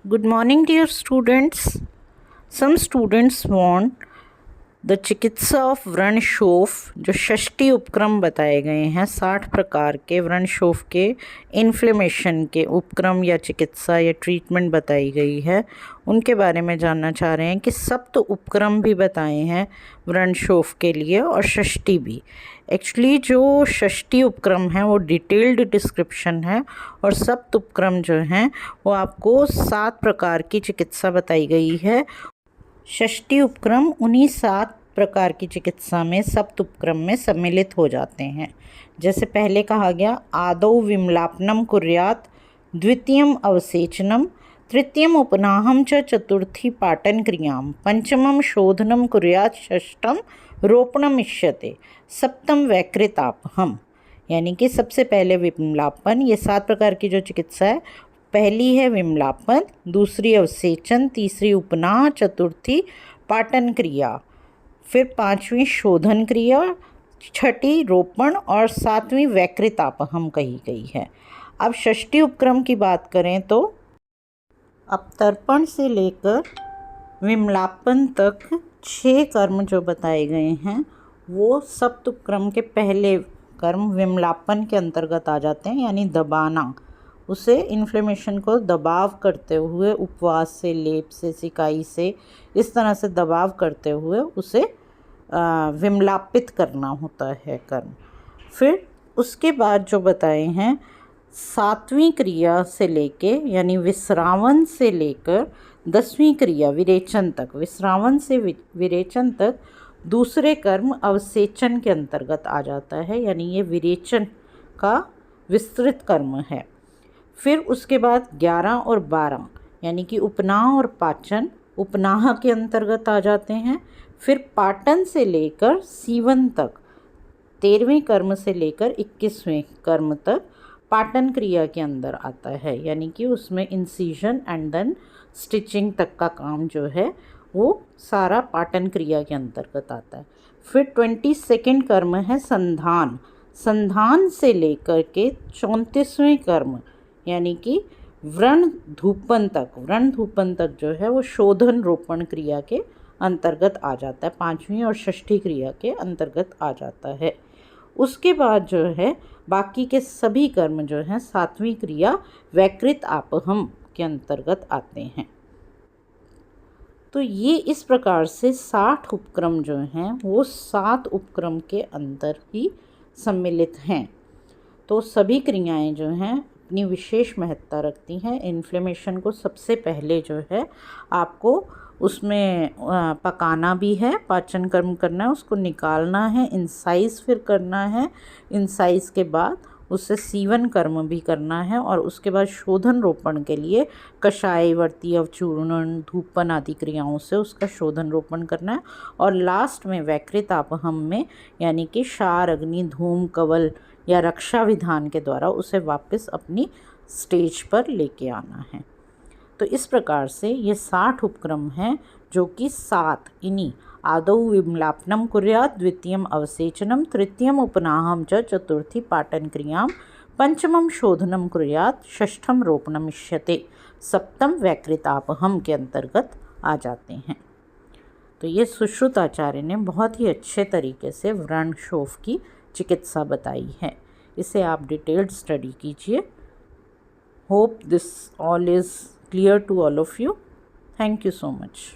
Good morning, dear students. Some students want the चिकित्सा of व्रणशोफ जो षष्ठी उपक्रम बताए गए हैं 60 प्रकार के व्रणशोफ के इन्फ्लेमेशन के उपक्रम या चिकित्सा या ट्रीटमेंट बताई गई है, उनके बारे में जानना चाह रहे हैं कि सप्त उपक्रम भी बताए हैं व्रणशोफ के लिए और षष्ठी भी। एक्चुअली जो षष्ठी उपक्रम है वो डिटेल्ड डिस्क्रिप्शन है और सप्त उपक्रम जो हैं वो आपको 7 प्रकार की चिकित्सा बताई गई है। षष्ठी उपक्रम उन्हीं 7 प्रकार की चिकित्सा में सप्त उपक्रम में सम्मिलित हो जाते हैं। जैसे पहले कहा गया आदौ विमलापनम कुर्यात्, द्वितीयम अवसेचनम, तृतीयम उपनाहम च चतुर्थी पाटन क्रियाम, पंचमम शोधनम कुर्यात्, षष्ठम रोपणम इष्यते, सप्तम वैकृतापहम। यानी कि सबसे पहले विमलापन, ये 7 प्रकार की जो चिकित्सा है, पहली है विमलापन, दूसरी अवसेचन, तीसरी उपनाह, चतुर्थी पाटन क्रिया, फिर 5वीं शोधन क्रिया, 6ठी रोपण और 7वीं वैकृतापहम कही गई है। अब षष्ठी उपक्रम की बात करें तो अब तर्पण से लेकर विमलापन तक 6 कर्म जो बताए गए हैं वो सप्त उपक्रम के पहले कर्म विमलापन के अंतर्गत आ जाते हैं, यानी दबाना, उसे इन्फ्लेमेशन को दबाव करते हुए उपवास से, लेप से, सिकाई से, इस तरह से दबाव करते हुए उसे विमलापित करना होता है कर्म। फिर उसके बाद जो बताए हैं 7वीं क्रिया से लेके, यानी विश्रावन से लेकर 10वीं क्रिया विरेचन तक, विश्रावन से विरेचन तक दूसरे कर्म अवसेचन के अंतर्गत आ जाता है, यानी ये विरेचन का विस्तृत कर्म है। फिर उसके बाद 11 और 12 यानी कि उपनाह और पाचन उपनाह के अंतर्गत आ जाते हैं। फिर पाटन से लेकर सीवन तक, 13वें कर्म से लेकर 21वें कर्म तक पाटन क्रिया के अंदर आता है, यानी कि उसमें इंसीजन एंड देन स्टिचिंग तक का काम जो है वो सारा पाटन क्रिया के अंतर्गत आता है। फिर 22वें कर्म है संधान, संधान से लेकर के 34वें कर्म यानी कि व्रण धूपन तक, व्रण धूपन तक जो है वो शोधन रोपण क्रिया के अंतर्गत आ जाता है, 5वीं और षष्ठी क्रिया के अंतर्गत आ जाता है। उसके बाद जो है बाकी के सभी कर्म जो हैं 7वीं क्रिया वैकृत आपहम के अंतर्गत आते हैं। तो ये इस प्रकार से 60 उपक्रम जो हैं वो 7 उपक्रम के अंदर ही सम्मिलित हैं। तो सभी क्रियाएं जो हैं अपनी विशेष महत्ता रखती हैं। इन्फ्लेमेशन को सबसे पहले जो है आपको उसमें पकाना भी है, पाचन कर्म करना है, उसको निकालना है, इंसाइज फिर करना है, इंसाइज के बाद उससे सीवन कर्म भी करना है और उसके बाद शोधन रोपण के लिए कषाय, वर्ती, अवचूर्णन, धूपन आदि क्रियाओं से उसका शोधन रोपण करना है और लास्ट में वैकृतापहम में यानी कि क्षार, अग्नि, धूम, कवल या रक्षा विधान के द्वारा उसे वापस अपनी स्टेज पर लेके आना है। तो इस प्रकार से ये 60 उपक्रम हैं जो कि 7 इन्हीं आदौ विमलापनम कुर्यात्, द्वितीयम अवसेचनम, तृतीयम उपनाहम च, चतुर्थी पाटन क्रियाम, पंचमम शोधनम कुर्यात्, षष्ठम रोपणम इष्यते, सप्तम वैकृतापहम के अंतर्गत आ जाते हैं। तो ये सुश्रुत आचार्य ने बहुत ही अच्छे तरीके से व्रणशोफ की चिकित्सा बताई है, इसे आप डिटेल्ड स्टडी कीजिए। Hope this all is clear to all of you. Thank you so much.